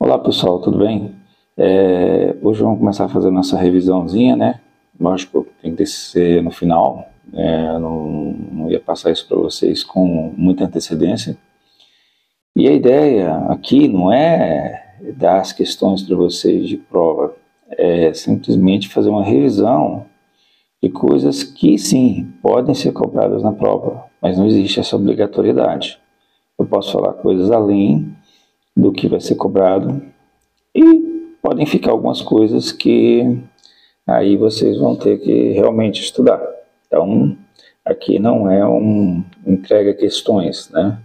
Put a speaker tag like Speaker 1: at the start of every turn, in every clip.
Speaker 1: Olá pessoal, tudo bem? Hoje vamos começar a fazer nossa revisãozinha, né? Lógico, tem que ser no final, não ia passar isso para vocês com muita antecedência. E a ideia aqui não é dar as questões para vocês de prova, é simplesmente fazer uma revisão de coisas que sim, podem ser cobradas na prova, mas não existe essa obrigatoriedade. Eu posso falar coisas além do que vai ser cobrado e podem ficar algumas coisas que aí vocês vão ter que realmente estudar. Então, aqui não é um entrega questões, né?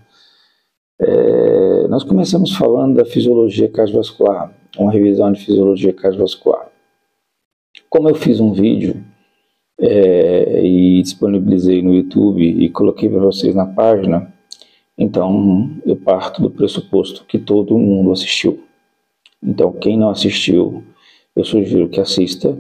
Speaker 1: Nós começamos falando da fisiologia cardiovascular, uma revisão de fisiologia cardiovascular. Como eu fiz um vídeo e disponibilizei no YouTube e coloquei para vocês na página, então eu parto do pressuposto que todo mundo assistiu. Então, quem não assistiu, eu sugiro que assista,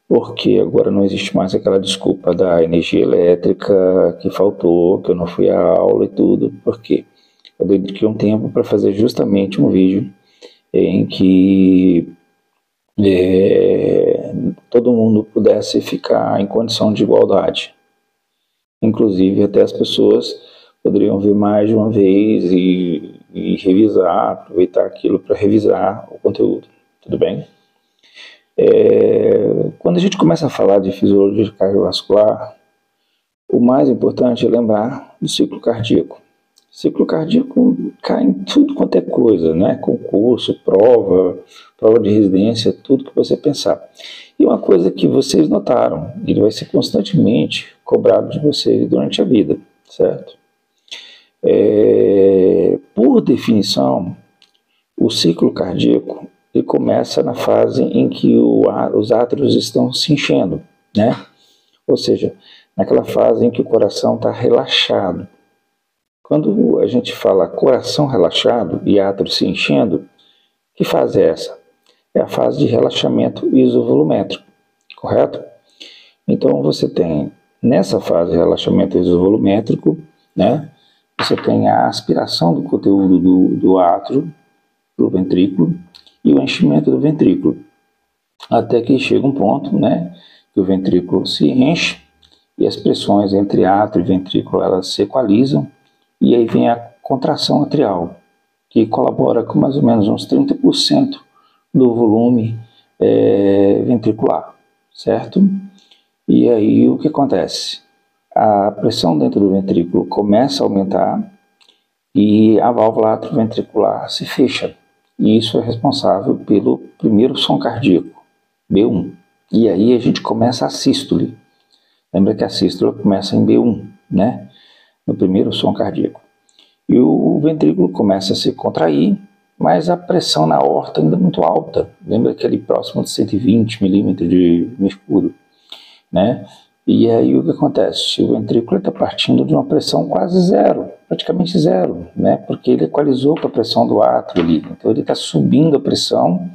Speaker 1: porque agora não existe mais aquela desculpa da energia elétrica que faltou, que eu não fui à aula e tudo, porque eu dediquei um tempo para fazer justamente um vídeo em que todo mundo pudesse ficar em condição de igualdade. Inclusive, até as pessoas poderiam ver mais de uma vez e revisar, aproveitar aquilo para revisar o conteúdo, tudo bem? Quando a gente começa a falar de fisiologia cardiovascular, o mais importante é lembrar do ciclo cardíaco. O ciclo cardíaco cai em tudo quanto é coisa, né? Concurso, prova de residência, tudo que você pensar. E uma coisa que vocês notaram, ele vai ser constantemente cobrado de vocês durante a vida, certo? Por definição, o ciclo cardíaco ele começa na fase em que os átrios estão se enchendo, né? Ou seja, naquela fase em que o coração está relaxado. Quando a gente fala coração relaxado e átrio se enchendo, que fase é essa? É a fase de relaxamento isovolumétrico, correto? Então você tem nessa fase de relaxamento isovolumétrico, né? Você tem a aspiração do conteúdo do átrio para o ventrículo e o enchimento do ventrículo, até que chega um ponto, né, que o ventrículo se enche e as pressões entre átrio e ventrículo elas se equalizam e aí vem a contração atrial, que colabora com mais ou menos uns 30% do volume ventricular, certo? E aí o que acontece? A pressão dentro do ventrículo começa a aumentar e a válvula atrioventricular se fecha. E isso é responsável pelo primeiro som cardíaco, B1. E aí a gente começa a sístole. Lembra que a sístole começa em B1, né? No primeiro som cardíaco. E o ventrículo começa a se contrair, mas a pressão na aorta ainda é muito alta. Lembra que ali próximo de 120 milímetros de mercúrio, né? E aí o que acontece? O ventrículo está partindo de uma pressão quase zero, praticamente zero, né? Porque ele equalizou com a pressão do átrio ali. Então ele está subindo a pressão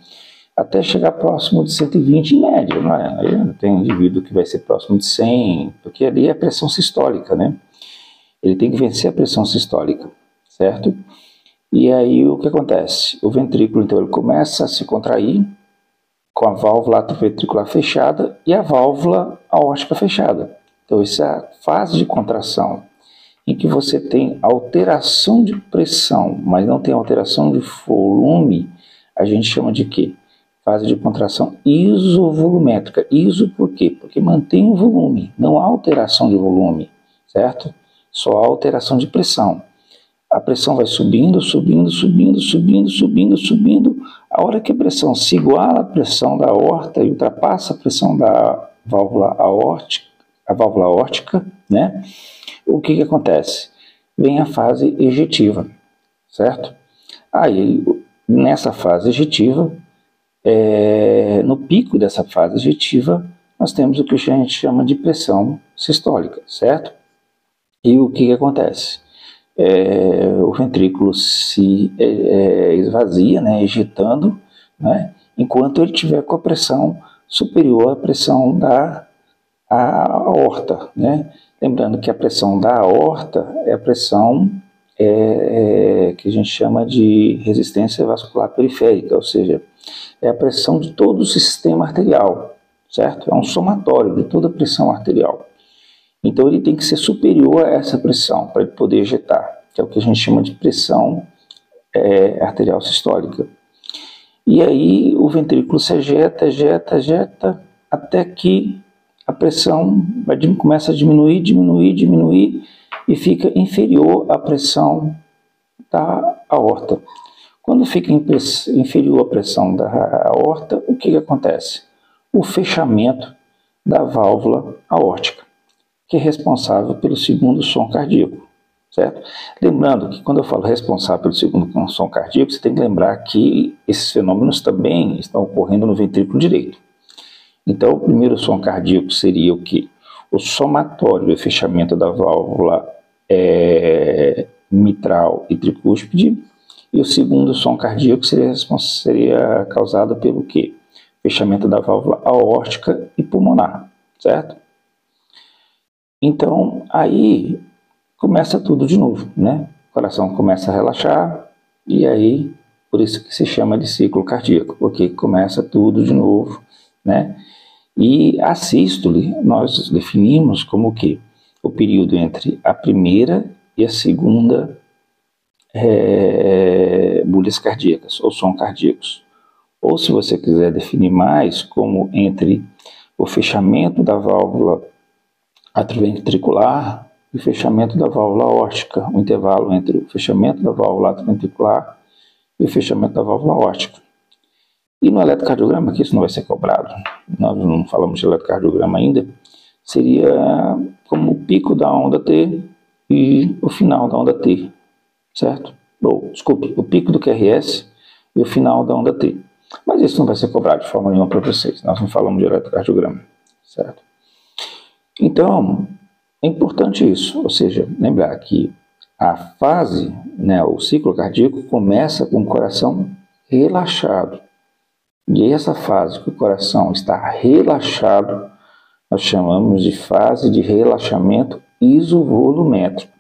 Speaker 1: até chegar próximo de 120 em média, não é? Aí não tem indivíduo que vai ser próximo de 100, porque ali é a pressão sistólica, né? Ele tem que vencer a pressão sistólica, certo? E aí o que acontece? O ventrículo então ele começa a se contrair com a válvula atrioventricular fechada e a válvula aórtica fechada. Então, essa é a fase de contração, em que você tem alteração de pressão, mas não tem alteração de volume, a gente chama de quê? Fase de contração isovolumétrica. Iso por quê? Porque mantém o volume, não há alteração de volume, certo? Só há alteração de pressão. A pressão vai subindo, subindo, subindo, subindo, subindo, subindo. A hora que a pressão se iguala à pressão da aorta e ultrapassa a pressão da válvula aórtica, né? O que acontece? Vem a fase ejetiva, certo? Aí, nessa fase ejetiva, no pico dessa fase ejetiva, nós temos o que a gente chama de pressão sistólica, certo? E o que acontece? O ventrículo se esvazia, né, ejetando, né, enquanto ele estiver com a pressão superior à pressão da aorta, né? Lembrando que a pressão da aorta é a pressão que a gente chama de resistência vascular periférica, ou seja, é a pressão de todo o sistema arterial, certo? É um somatório de toda a pressão arterial. Então ele tem que ser superior a essa pressão para ele poder ejetar, que é o que a gente chama de pressão arterial sistólica. E aí o ventrículo se ejeta, até que a pressão começa a diminuir e fica inferior à pressão da aorta. Quando fica inferior à pressão da aorta, o que acontece? O fechamento da válvula aórtica, que é responsável pelo segundo som cardíaco, certo? Lembrando que quando eu falo responsável pelo segundo som cardíaco, você tem que lembrar que esses fenômenos também estão ocorrendo no ventrículo direito. Então, o primeiro som cardíaco seria o quê? O somatório do fechamento da válvula mitral e tricúspide, e o segundo som cardíaco seria causado pelo quê? Fechamento da válvula aórtica e pulmonar, certo? Então, aí começa tudo de novo, né? O coração começa a relaxar, e aí, por isso que se chama de ciclo cardíaco, porque começa tudo de novo, né? E a sístole nós definimos como o quê? O período entre a primeira e a segunda bolhas cardíacas, ou som cardíacos. Ou se você quiser definir mais, como entre o fechamento da válvula atrioventricular e o fechamento da válvula aórtica, o intervalo entre o fechamento da válvula atrioventricular e o fechamento da válvula aórtica. E no eletrocardiograma, que isso não vai ser cobrado, nós não falamos de eletrocardiograma ainda, seria como o pico da onda T e o final da onda T, certo? Desculpe, o pico do QRS e o final da onda T. Mas isso não vai ser cobrado de forma nenhuma para vocês, nós não falamos de eletrocardiograma, certo? Então, é importante isso, ou seja, lembrar que a fase, né, o ciclo cardíaco começa com o coração relaxado. E essa fase que o coração está relaxado, nós chamamos de fase de relaxamento isovolumétrico.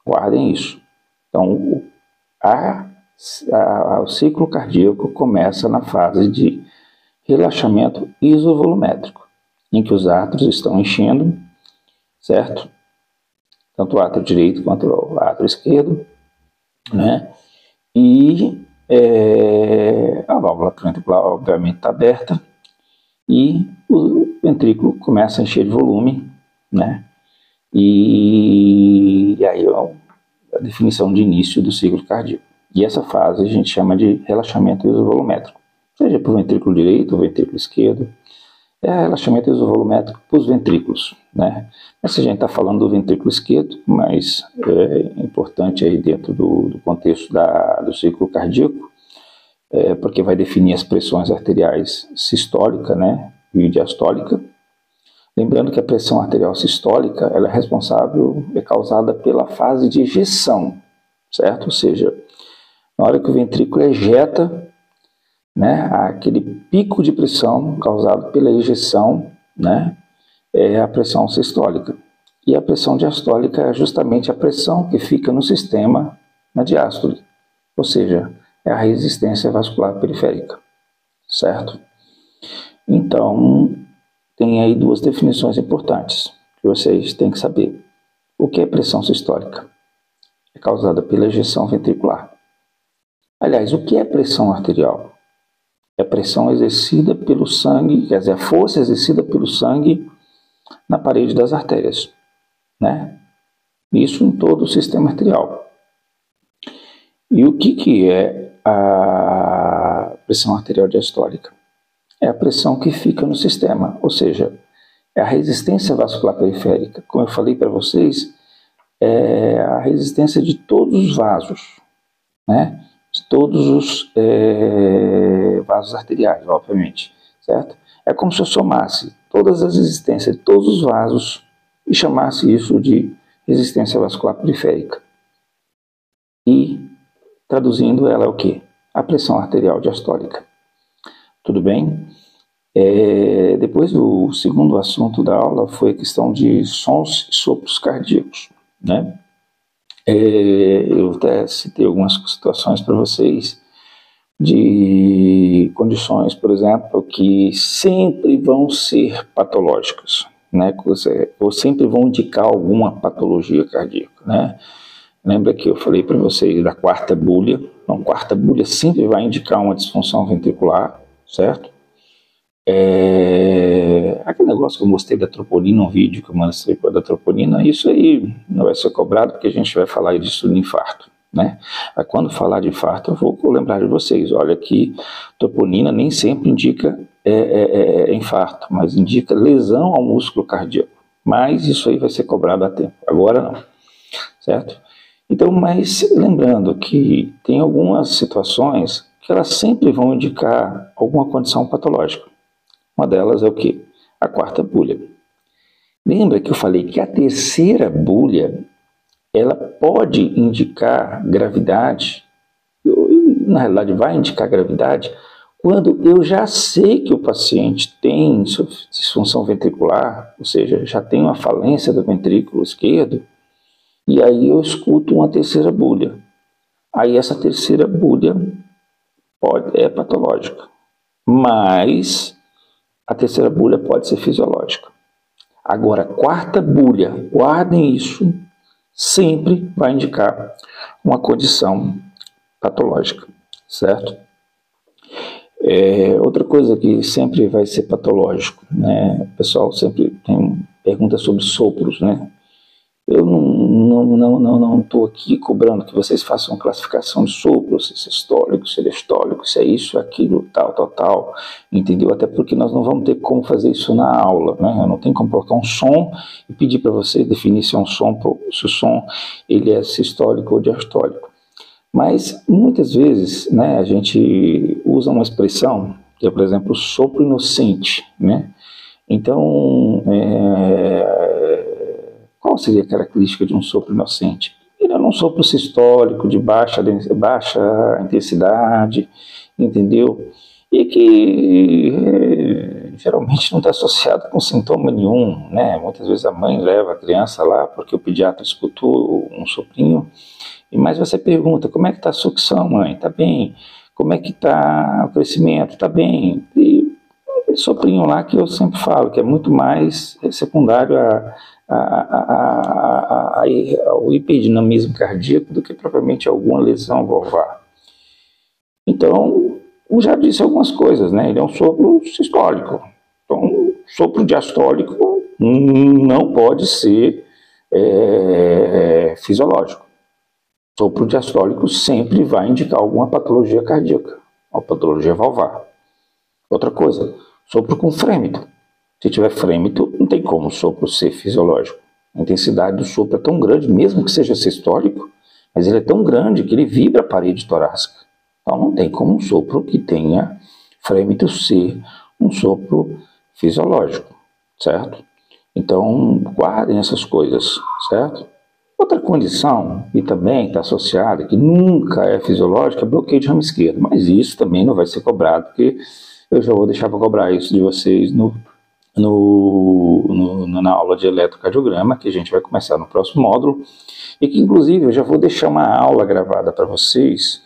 Speaker 1: Guardem isso. Então, o ciclo cardíaco começa na fase de relaxamento isovolumétrico, em que os átrios estão enchendo, certo? Tanto o átrio direito quanto o átrio esquerdo, né? E a válvula ventricular obviamente está aberta e o ventrículo começa a encher de volume, né? E aí é a definição de início do ciclo cardíaco. E essa fase a gente chama de relaxamento isovolumétrico, seja para o ventrículo direito ou ventrículo esquerdo. É relaxamento isovolumétrico para os ventrículos, né? Essa a gente está falando do ventrículo esquerdo, mas é importante aí dentro do contexto do ciclo cardíaco, porque vai definir as pressões arteriais sistólica, né, e diastólica. Lembrando que a pressão arterial sistólica ela é causada pela fase de ejeção, certo? Ou seja, na hora que o ventrículo ejeta, né, aquele pico de pressão causado pela ejeção, né, é a pressão sistólica. E a pressão diastólica é justamente a pressão que fica no sistema na diástole, ou seja, é a resistência vascular periférica, certo? Então, tem aí duas definições importantes que vocês têm que saber. O que é pressão sistólica? É causada pela ejeção ventricular. Aliás, o que é pressão arterial? É a pressão exercida pelo sangue, quer dizer, a força exercida pelo sangue na parede das artérias, né? Isso em todo o sistema arterial. E o que é a pressão arterial diastólica? É a pressão que fica no sistema, ou seja, é a resistência vascular periférica. Como eu falei para vocês, é a resistência de todos os vasos, né? De todos os vasos arteriais, obviamente, certo? É como se eu somasse todas as resistências de todos os vasos e chamasse isso de resistência vascular periférica. E, traduzindo, ela é o quê? A pressão arterial diastólica. Tudo bem? Depois, o segundo assunto da aula foi a questão de sons e sopros cardíacos, né? Eu até citei algumas situações para vocês de condições, por exemplo, que sempre vão ser patológicas, né? Ou sempre vão indicar alguma patologia cardíaca, né? Lembra que eu falei para vocês da quarta bulha? Então, quarta bulha sempre vai indicar uma disfunção ventricular, certo? Aquele negócio que eu mostrei da troponina, um vídeo que eu mostrei da troponina, isso aí não vai ser cobrado porque a gente vai falar disso no infarto, né? Quando falar de infarto, eu vou lembrar de vocês, olha que troponina nem sempre indica infarto, mas indica lesão ao músculo cardíaco, mas isso aí vai ser cobrado a tempo, agora não, certo? Então, mas lembrando que tem algumas situações que elas sempre vão indicar alguma condição patológica. Uma delas é o quê? A quarta bulha. Lembra que eu falei que a terceira bulha, ela pode indicar gravidade, na realidade vai indicar gravidade, quando eu já sei que o paciente tem disfunção ventricular, ou seja, já tem uma falência do ventrículo esquerdo, e aí eu escuto uma terceira bulha. Aí essa terceira bulha é patológica, mas a terceira bulha pode ser fisiológica. Agora, a quarta bulha, guardem isso, sempre vai indicar uma condição patológica, certo? Outra coisa que sempre vai ser patológico, né? O pessoal sempre tem perguntas sobre sopros, né? Eu não estou aqui cobrando que vocês façam uma classificação de sopro, se é sistólico, se é diastólico, se é isso, aquilo, tal, entendeu? Até porque nós não vamos ter como fazer isso na aula, né? Eu não tenho como colocar um som e pedir para você definir se é um som, se o som ele é sistólico ou diastólico. Mas muitas vezes, né, a gente usa uma expressão que é, por exemplo, sopro inocente, né? Então, qual seria a característica de um sopro inocente? Ele é um sopro sistólico, de baixa intensidade, entendeu? E que geralmente não está associado com sintoma nenhum, né? Muitas vezes a mãe leva a criança lá porque o pediatra escutou um soprinho, mas você pergunta, como é que está a sucção, mãe? Está bem? Como é que está o crescimento? Está bem? E aquele soprinho lá que eu sempre falo, que é muito mais secundário ao hiperdinamismo cardíaco do que propriamente alguma lesão valvar. Então, eu já disse algumas coisas, né? Ele é um sopro sistólico. Então, sopro diastólico não pode ser fisiológico. Sopro diastólico sempre vai indicar alguma patologia cardíaca, uma patologia valvar. Outra coisa, sopro com frêmito. Se tiver frêmito, não tem como o sopro ser fisiológico. A intensidade do sopro é tão grande, mesmo que seja sistólico, mas ele é tão grande que ele vibra a parede torácica. Então não tem como um sopro que tenha frêmito ser um sopro fisiológico, certo? Então guardem essas coisas, certo? Outra condição, que também está associada, que nunca é fisiológica, é bloqueio de ramo esquerdo, mas isso também não vai ser cobrado, porque eu já vou deixar para cobrar isso de vocês na aula de eletrocardiograma, que a gente vai começar no próximo módulo, e que inclusive eu já vou deixar uma aula gravada para vocês,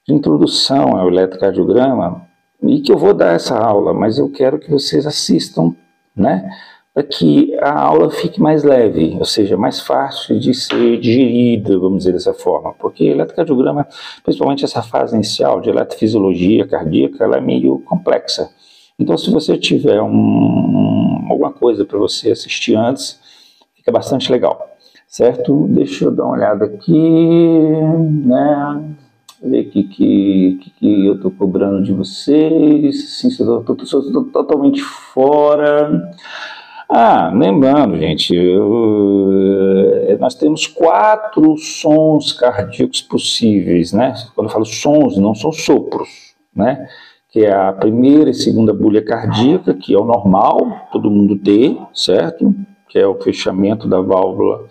Speaker 1: de introdução ao eletrocardiograma, e que eu vou dar essa aula, mas eu quero que vocês assistam, né, para que a aula fique mais leve, ou seja, mais fácil de ser digerida, vamos dizer dessa forma, porque eletrocardiograma, principalmente essa fase inicial de eletrofisiologia cardíaca, ela é meio complexa. Então, se você tiver alguma coisa para você assistir antes, fica bastante legal, certo? Deixa eu dar uma olhada aqui, né? Ver o que eu estou cobrando de vocês. Sim, estou totalmente fora. Lembrando, gente, nós temos 4 sons cardíacos possíveis, né? Quando eu falo sons, não são sopros, né? Que é a primeira e segunda bulha cardíaca, que é o normal, todo mundo tem, certo? Que é o fechamento da válvula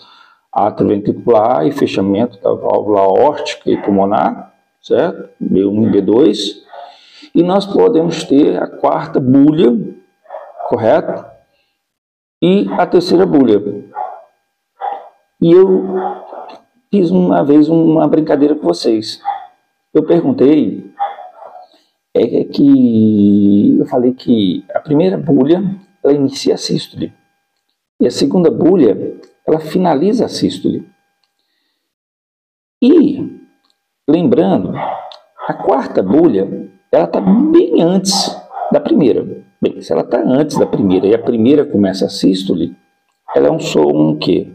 Speaker 1: atrioventricular e fechamento da válvula aórtica e pulmonar, certo? B1 e B2. E nós podemos ter a quarta bulha, correto? E a terceira bulha. E eu fiz uma vez uma brincadeira com vocês. Eu perguntei, eu falei que a primeira bulha, ela inicia a sístole. E a segunda bulha, ela finaliza a sístole. E, lembrando, a quarta bulha, ela está bem antes da primeira. Bem, se ela está antes da primeira e a primeira começa a sístole, ela é um som o quê?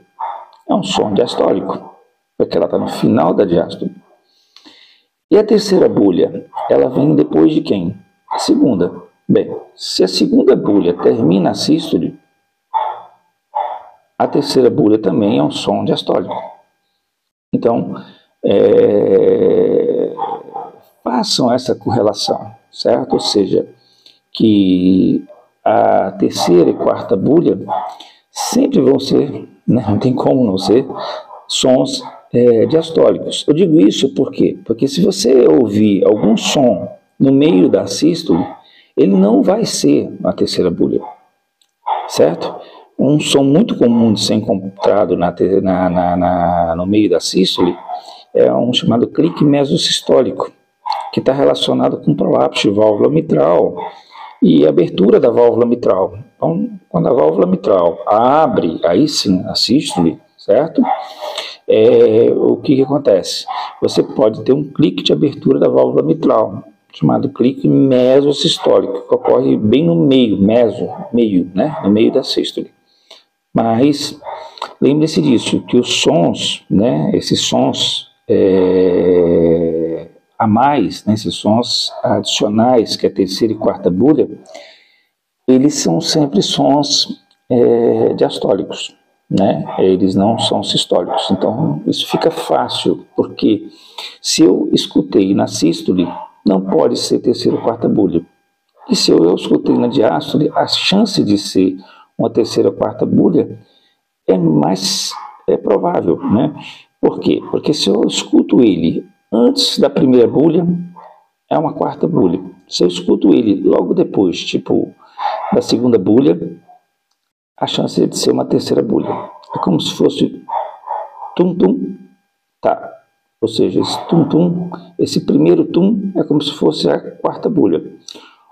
Speaker 1: É um som diastólico, porque ela está no final da diástole. E a terceira bulha, ela vem depois de quem? A segunda. Bem, se a segunda bulha termina a sístole, a terceira bulha também é um som diastólico. Então, façam essa correlação, certo? Ou seja, que a terceira e quarta bulha sempre vão ser, né, não tem como não ser, sons diastólicos. Eu digo isso por quê? Porque se você ouvir algum som no meio da sístole, ele não vai ser a terceira bulha, certo? Um som muito comum de ser encontrado no meio da sístole é um chamado clique mesosistólico, que está relacionado com prolapso de válvula mitral e abertura da válvula mitral. Então, quando a válvula mitral abre, aí sim a sístole, certo? O que acontece? Você pode ter um clique de abertura da válvula mitral, chamado clique mesosistólico, que ocorre bem no meio, né? No meio da sístole. Mas lembre-se disso, que os sons, né? Esses sons a mais, né? Esses sons adicionais, que é a terceira e quarta bulha, eles são sempre sons diastólicos, né? Eles não são sistólicos. Então isso fica fácil, porque se eu escutei na sístole, não pode ser terceira ou quarta bulha. E se eu escutei na diástole, a chance de ser uma terceira ou quarta bulha é mais provável, né? Por quê? Porque se eu escuto ele antes da primeira bulha, é uma quarta bulha. Se eu escuto ele logo depois, tipo da segunda bulha, a chance é de ser uma terceira bulha. É como se fosse tum-tum, tá. Ou seja, esse tum-tum, esse primeiro tum é como se fosse a quarta bulha.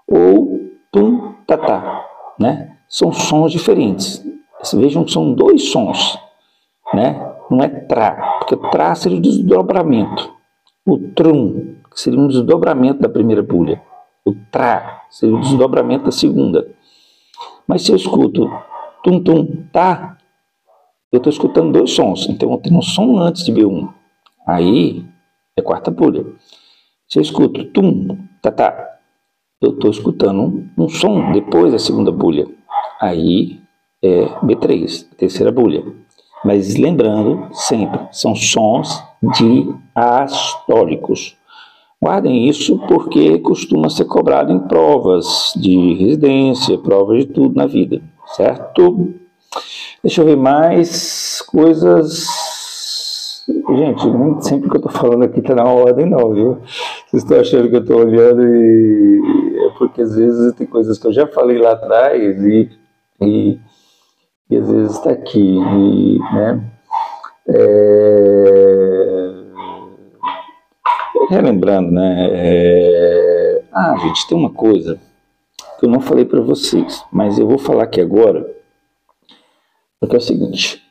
Speaker 1: Ou tum-tatá, né? São sons diferentes. Vejam que são dois sons, né? Não é trá, porque trá seria o desdobramento. O trum seria um desdobramento da primeira bulha. O trá seria o desdobramento da segunda. Mas se eu escuto tum-tum, tá, eu estou escutando dois sons. Então eu tenho um som antes de B1. Aí é quarta bulha. Se eu escuto tum, tatá, eu estou escutando um som depois da segunda bulha. Aí é B3, terceira bulha. Mas lembrando, sempre, são sons diastólicos. Guardem isso porque costuma ser cobrado em provas de residência, provas de tudo na vida, certo? Deixa eu ver mais coisas. Gente, nem sempre que eu estou falando aqui está na ordem não, viu? Vocês estão achando que eu estou olhando é porque às vezes tem coisas que eu já falei lá atrás e às vezes está aqui, né? Relembrando, né? Gente, tem uma coisa que eu não falei para vocês, mas eu vou falar aqui agora, porque é o seguinte,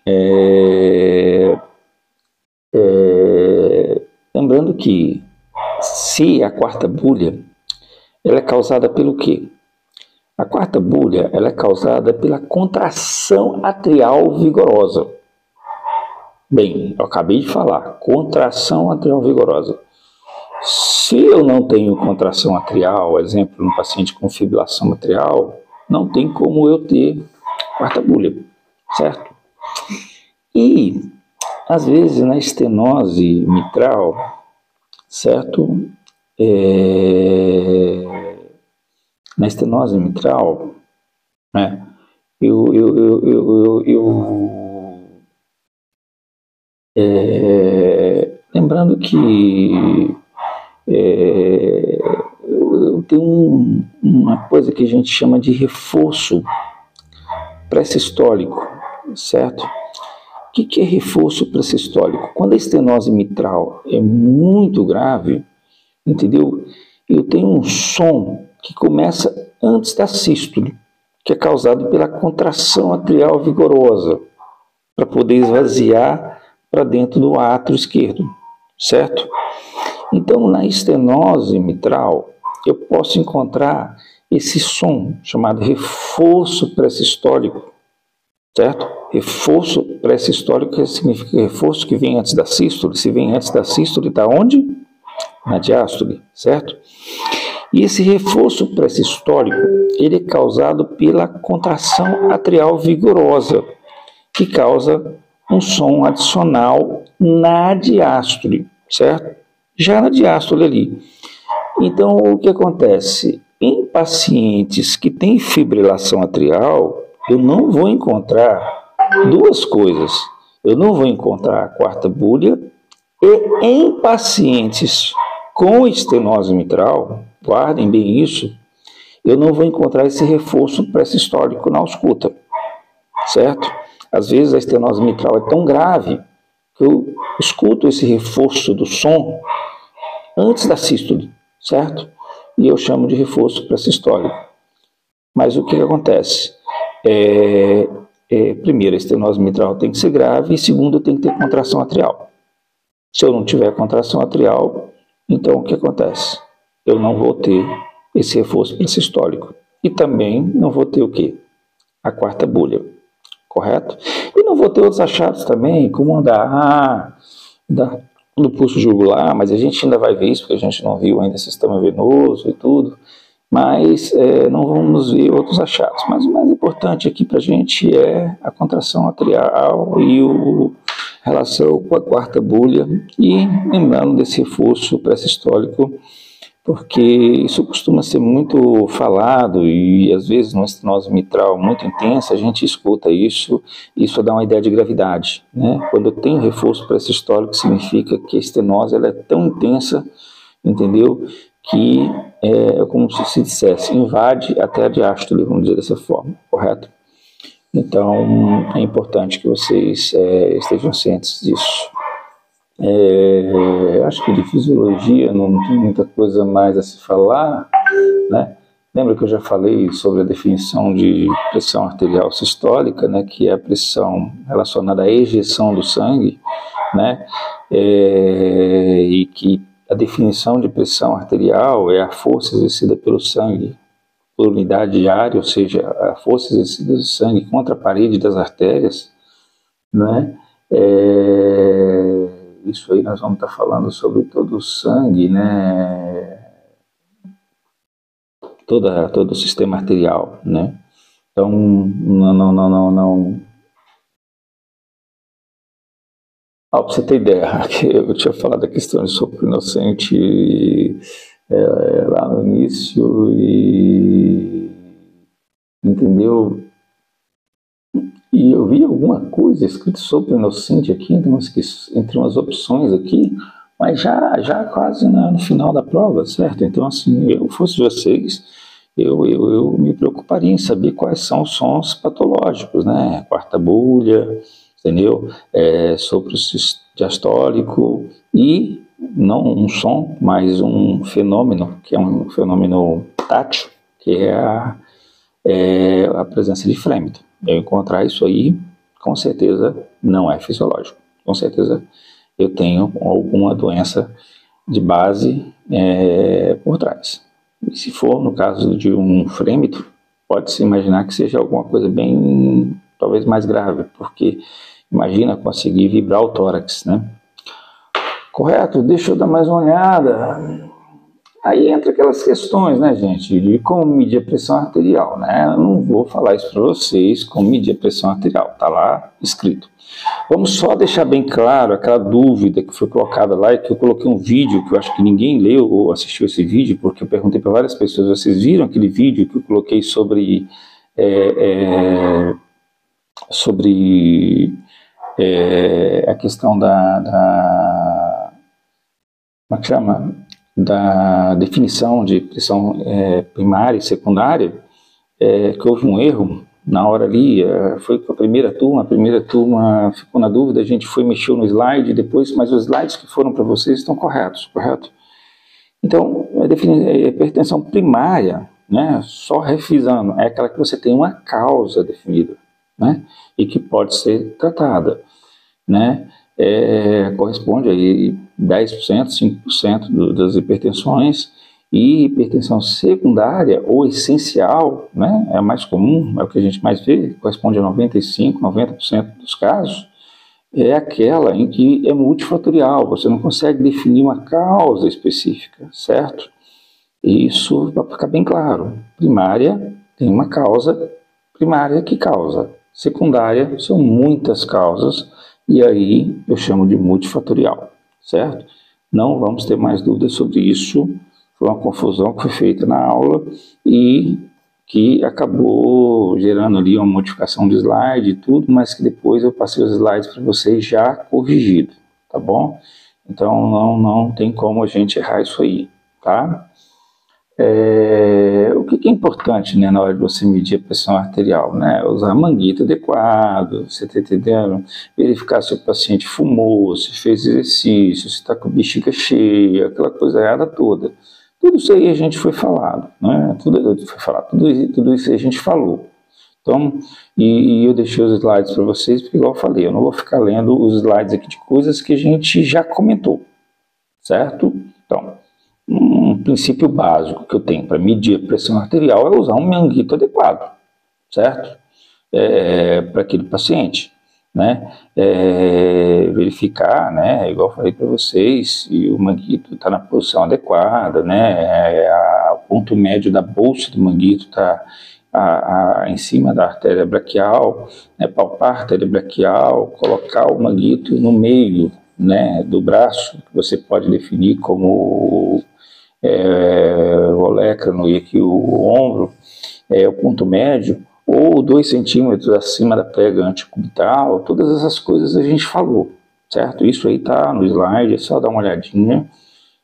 Speaker 1: lembrando que se a quarta bulha, ela é causada pelo quê? A quarta bulha, ela é causada pela contração atrial vigorosa. Bem, eu acabei de falar, contração atrial vigorosa. Se eu não tenho contração atrial, exemplo, um paciente com fibrilação atrial, não tem como eu ter quarta bulha, certo? E, às vezes, na estenose mitral, certo? Na estenose mitral, né? Lembrando que eu tenho uma coisa que a gente chama de reforço pré-sistólico, certo? que é reforço pré-sistólico? Quando a estenose mitral é muito grave, entendeu? Eu tenho um som que começa antes da sístole, que é causado pela contração atrial vigorosa, para poder esvaziar para dentro do átrio esquerdo, certo? Então, na estenose mitral, eu posso encontrar esse som chamado reforço pré-sistólico, certo? Reforço pré-sistólico significa reforço que vem antes da sístole. Se vem antes da sístole, está onde? Na diástole, certo? E esse reforço pré-sistólico, ele é causado pela contração atrial vigorosa, que causa um som adicional na diástole, certo? Já na diástole ali. Então, o que acontece? Em pacientes que têm fibrilação atrial, eu não vou encontrar duas coisas. Eu não vou encontrar a quarta búlia, e em pacientes com estenose mitral, guardem bem isso, eu não vou encontrar esse reforço pré-sistólico na ausculta, certo? Às vezes a estenose mitral é tão grave que eu escuto esse reforço do som antes da sístole, certo? E eu chamo de reforço pré-sistólico. Mas o que acontece? Primeiro, a estenose mitral tem que ser grave, e segundo, tem que ter contração atrial. Se eu não tiver contração atrial, então o que acontece? Eu não vou ter esse reforço pré-sistólico. E também não vou ter o quê? A quarta búlia, correto? E não vou ter outros achados também, como do pulso jugular, mas a gente ainda vai ver isso, porque a gente não viu ainda sistema venoso e tudo, mas não vamos ver outros achados. Mas o mais importante aqui para a gente é a contração atrial e a relação com a quarta búlia, e lembrando desse reforço pré-sistólico, porque isso costuma ser muito falado e às vezes numa estenose mitral muito intensa a gente escuta isso dá uma ideia de gravidade, né? Quando eu tenho reforço pré-sistólico, significa que a estenose ela é tão intensa, entendeu? Que é como se dissesse, invade até a diástole, vamos dizer dessa forma, correto? Então é importante que vocês estejam cientes disso. Acho que de fisiologia não tem muita coisa mais a se falar, né? Lembra que eu já falei sobre a definição de pressão arterial sistólica, né, que é a pressão relacionada à ejeção do sangue, né, e que a definição de pressão arterial é a força exercida pelo sangue por unidade diária, ou seja, a força exercida do sangue contra a parede das artérias, né? Isso aí nós vamos estar falando sobre todo o sangue, né? Todo o sistema arterial, né? Então, não. Para você ter ideia, eu tinha falado da questão de sopro inocente lá no início, e entendeu? E eu vi alguma coisa escrito sopro inocente aqui, entre umas opções aqui, mas já quase no final da prova, certo? Então, assim, eu fosse vocês, eu me preocuparia em saber quais são os sons patológicos, né? Quarta búlia, entendeu? Sopro diastólico, e não um som, mas um fenômeno, que é um fenômeno tátil, que é a presença de frêmito. Eu encontrar isso aí, com certeza não é fisiológico. Com certeza eu tenho alguma doença de base por trás. E se for no caso de um frêmito, pode-se imaginar que seja alguma coisa bem, talvez mais grave, porque imagina conseguir vibrar o tórax, né? Correto? Deixa eu dar mais uma olhada. Aí entra aquelas questões, né, gente, de como medir a pressão arterial, né? Eu não vou falar isso para vocês, como medir a pressão arterial, tá lá escrito. Vamos só deixar bem claro aquela dúvida que foi colocada lá, e que eu coloquei um vídeo que eu acho que ninguém leu ou assistiu esse vídeo, porque eu perguntei para várias pessoas: vocês viram aquele vídeo que eu coloquei sobre a questão como é que chama? Da definição de pressão primária e secundária, que houve um erro, na hora ali, foi com a primeira turma ficou na dúvida, a gente foi mexer no slide depois, mas os slides que foram para vocês estão corretos, correto? Então, a hipertensão primária, né, só revisando, é aquela que você tem uma causa definida, né, e que pode ser tratada, né, corresponde aí 10%, 5% das hipertensões. E hipertensão secundária ou essencial, né, é a mais comum, é o que a gente mais vê, corresponde a 95%, 90% dos casos, é aquela em que é multifatorial, você não consegue definir uma causa específica, certo? Isso para ficar bem claro. Primária tem uma causa primária que causa, secundária são muitas causas, e aí eu chamo de multifatorial, certo? Não vamos ter mais dúvidas sobre isso. Foi uma confusão que foi feita na aula e que acabou gerando ali uma modificação de slide e tudo, mas que depois eu passei os slides para vocês já corrigido, tá bom? Então não tem como a gente errar isso aí, tá? O que é importante, né, na hora de você medir a pressão arterial, né? Usar manguito adequado, você está entendendo? Verificar se o paciente fumou, se fez exercício, se está com a bexiga cheia, aquela coisa errada toda. Tudo isso aí a gente foi falado, né? Tudo isso aí a gente falou. Então, e eu deixei os slides para vocês, porque igual eu falei, eu não vou ficar lendo os slides aqui de coisas que a gente já comentou, certo? Então, um princípio básico que eu tenho para medir a pressão arterial é usar um manguito adequado, certo? Para aquele paciente, né? Verificar, né? Igual eu falei para vocês, se o manguito está na posição adequada, né? O ponto médio da bolsa do manguito está em cima da artéria braquial, né? Palpar a artéria braquial, colocar o manguito no meio, né, do braço, que você pode definir como o olecrano e aqui o ombro, o ponto médio, ou 2 centímetros acima da prega antecubital. Todas essas coisas a gente falou, certo? Isso aí tá no slide, é só dar uma olhadinha,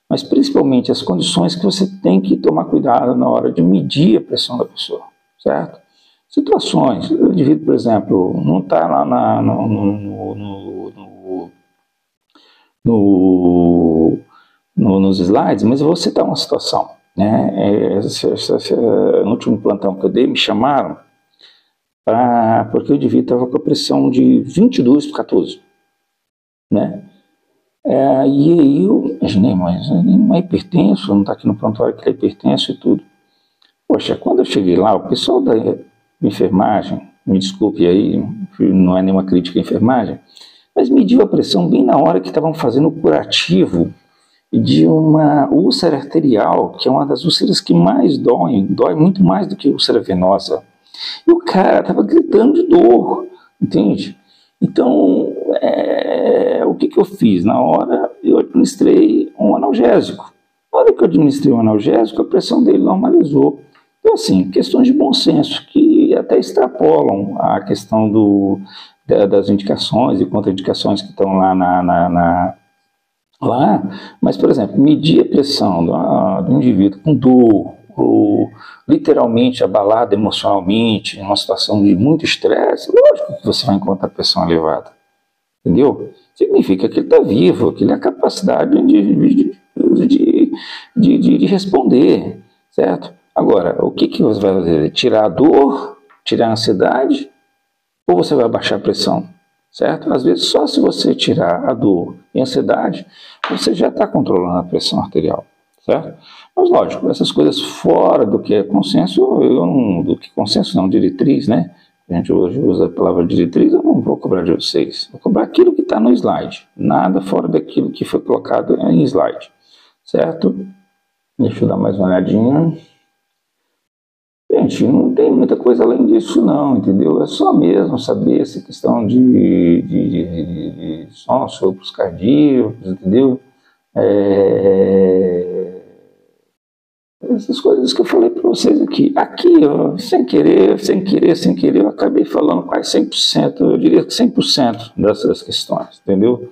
Speaker 1: mas principalmente as condições que você tem que tomar cuidado na hora de medir a pressão da pessoa, certo? Situações, o indivíduo, por exemplo, não está lá nos slides, mas eu vou citar uma situação, né? No último plantão que eu dei, me chamaram porque o indivíduo estava com a pressão de 22/14, né? E aí eu imaginei, mas ele não é hipertenso, não está aqui no prontuário que ele é hipertenso e tudo. Poxa, quando eu cheguei lá, o pessoal da enfermagem, me desculpe aí, não é nenhuma crítica à enfermagem, mas mediu a pressão bem na hora que estavam fazendo o curativo de uma úlcera arterial, que é uma das úlceras que mais dói muito mais do que úlcera venosa. E o cara estava gritando de dor, entende? Então, o que eu fiz? Na hora, eu administrei um analgésico. Na hora que eu administrei um analgésico, a pressão dele normalizou. Então, assim, questões de bom senso, que até extrapolam a questão das indicações e contraindicações que estão lá mas, por exemplo, medir a pressão do indivíduo com dor, ou literalmente abalado emocionalmente, em uma situação de muito estresse, lógico que você vai encontrar pressão elevada, entendeu? Significa que ele está vivo, que ele tem a capacidade de responder, certo? Agora, o que você vai fazer? Tirar a dor, tirar a ansiedade, ou você vai baixar a pressão, certo? Às vezes, só se você tirar a dor e a ansiedade, você já está controlando a pressão arterial, certo? Mas, lógico, essas coisas fora do que é consenso, diretriz, né? A gente hoje usa a palavra diretriz, eu não vou cobrar de vocês. Vou cobrar aquilo que está no slide, nada fora daquilo que foi colocado em slide, certo? Deixa eu dar mais uma olhadinha. Gente, não tem muita coisa além disso não, entendeu? É só mesmo saber essa questão de sopros cardíacos, entendeu? Essas coisas que eu falei para vocês aqui. Aqui, ó, sem querer, eu acabei falando quase 100%, eu diria que 100% dessas questões, entendeu?